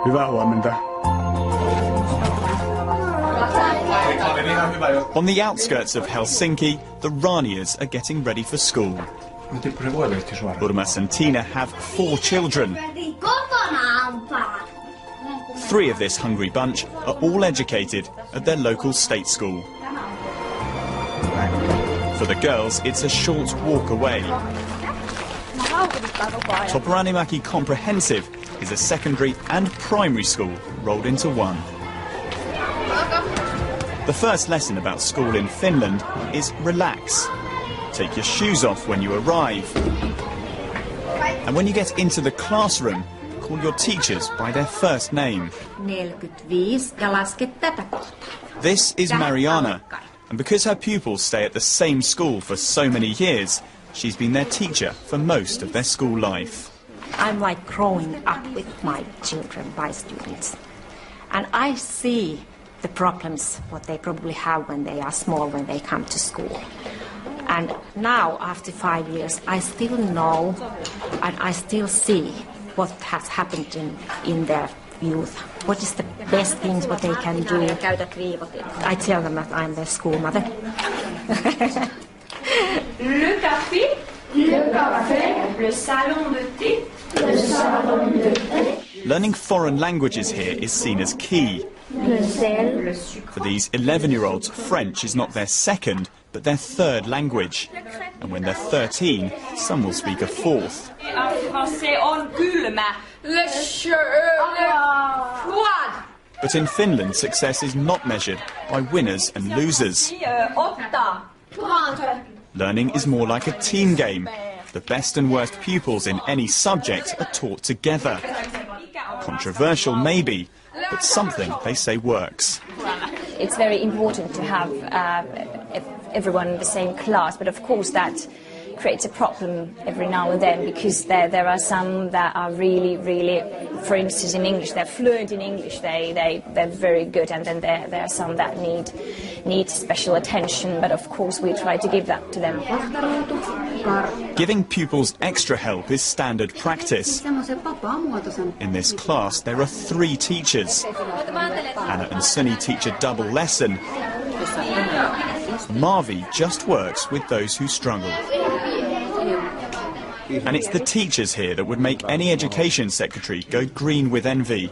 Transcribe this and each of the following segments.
Hyvää huomenta. On the outskirts of Helsinki, the Ranias are getting ready for school. Urmas and Tina have 4 children. 3 of this hungry bunch are all educated at their local state school. For the girls, it's a short walk away. Toporanimäki Comprehensive is a secondary and primary school rolled into one. The first lesson about school in Finland is relax. Take your shoes off when you arrive. And when you get into the classroom, call your teachers by their first name. 45 ja laske tätä kohtaa. This is Mariana, and because her pupils stay at the same school for so many years, she's been their teacher for most of their school life. I'm like growing up with my children, my students. And I see the problems, what they probably have when they are small, when they come to school. And now, after 5 years, I still know and I still see what has happened in their youth. What is the best things what they can do? I tell them that I'm their school mother. Le café, le salon de thé, le salon de thé. Learning foreign languages here is seen as key. For these 11-year-olds, French is not their second, but their third language. And when they're 13, some will speak a fourth. But in Finland, success is not measured by winners and losers. Learning is more like a team game. The best and worst pupils in any subject are taught together. Controversial maybe, but something they say works. It's very important to have everyone in the same class, but of course that creates a problem every now and then, because there are some that are really, for instance in English, they're fluent in English, they're very good, and then there are some that need special attention, but of course we try to give that to them. Giving pupils extra help is standard practice. In this class there are 3 teachers. Anna and Sunny teach a double lesson. Marvi just works with those who struggle. And it's the teachers here that would make any education secretary go green with envy.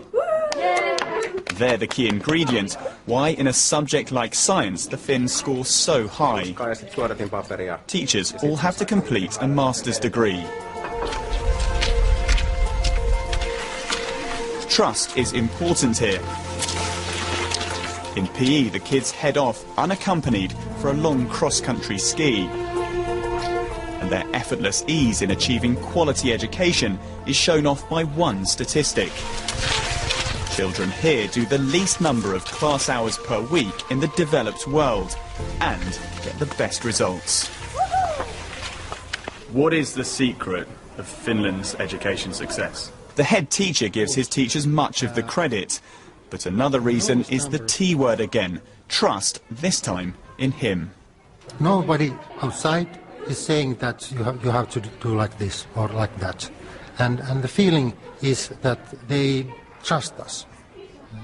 They're the key ingredient. Why, in a subject like science, the Finns score so high. Teachers all have to complete a master's degree. Trust is important here. In PE, the kids head off unaccompanied for a long cross-country ski. And their effortless ease in achieving quality education is shown off by one statistic. Children here do the least number of class hours per week in the developed world and get the best results. What is the secret of Finland's education success? The head teacher gives his teachers much of the credit, but another reason is the T word again, trust, this time in him. Nobody outside is saying that you have to do like this or like that. And the feeling is that they trust us.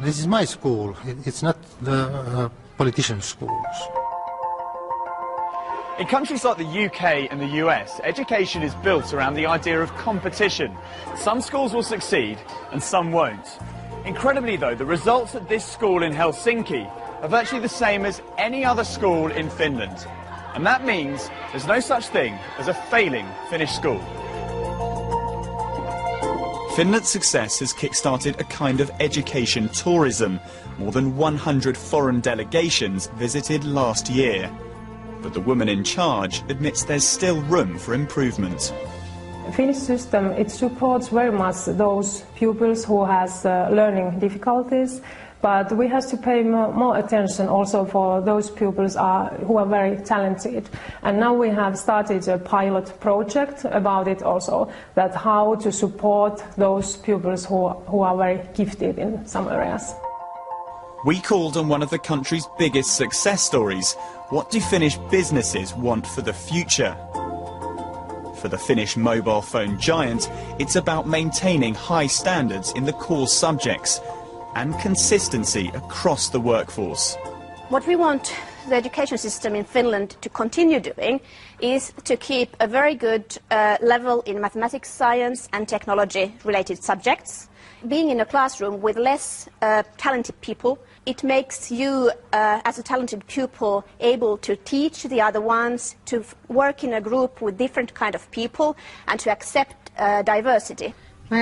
This is my school, it's not the politicians' schools. In countries like the UK and the US, education is built around the idea of competition. Some schools will succeed and some won't. Incredibly though, the results at this school in Helsinki are virtually the same as any other school in Finland. And that means there's no such thing as a failing Finnish school. Finland's success has kick-started a kind of education tourism. More than 100 foreign delegations visited last year. But the woman in charge admits there's still room for improvement. The Finnish system, it supports very much those pupils who has learning difficulties, but we have to pay more attention also for those pupils who are very talented. And now we have started a pilot project about it also, that how to support those pupils who are very gifted in some areas. We called on one of the country's biggest success stories. What do Finnish businesses want for the future? For the Finnish mobile phone giant, it's about maintaining high standards in the core subjects and consistency across the workforce. What we want the education system in Finland to continue doing is to keep a very good level in mathematics, science and technology-related subjects. Being in a classroom with less talented people, it makes you, as a talented pupil, able to teach the other ones, to work in a group with different kind of people and to accept diversity. So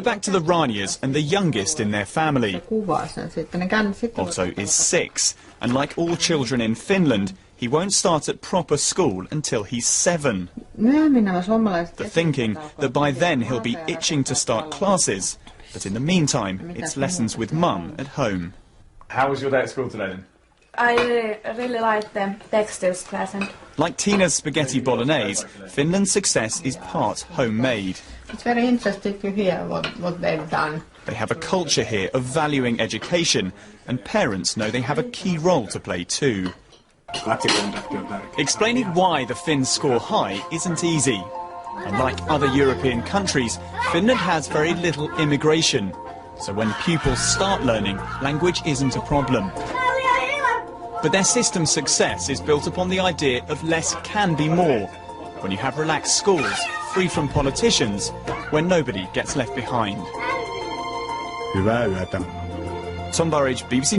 back to the Ranias and the youngest in their family. Otto is 6, and like all children in Finland, he won't start at proper school until he's 7. The thinking that by then he'll be itching to start classes, but in the meantime, it's lessons with Mum at home. How was your day at school today then? I really like the textiles class. And like Tina's spaghetti bolognese, Finland's success is part homemade. It's very interesting to hear what they've done. They have a culture here of valuing education, and parents know they have a key role to play too. Explaining why the Finns score high isn't easy. Unlike other European countries, Finland has very little immigration. So when pupils start learning, language isn't a problem. But their system's success is built upon the idea of less can be more. When you have relaxed schools, free from politicians, where nobody gets left behind. Hyvää yötä. Tom Burridge, BBC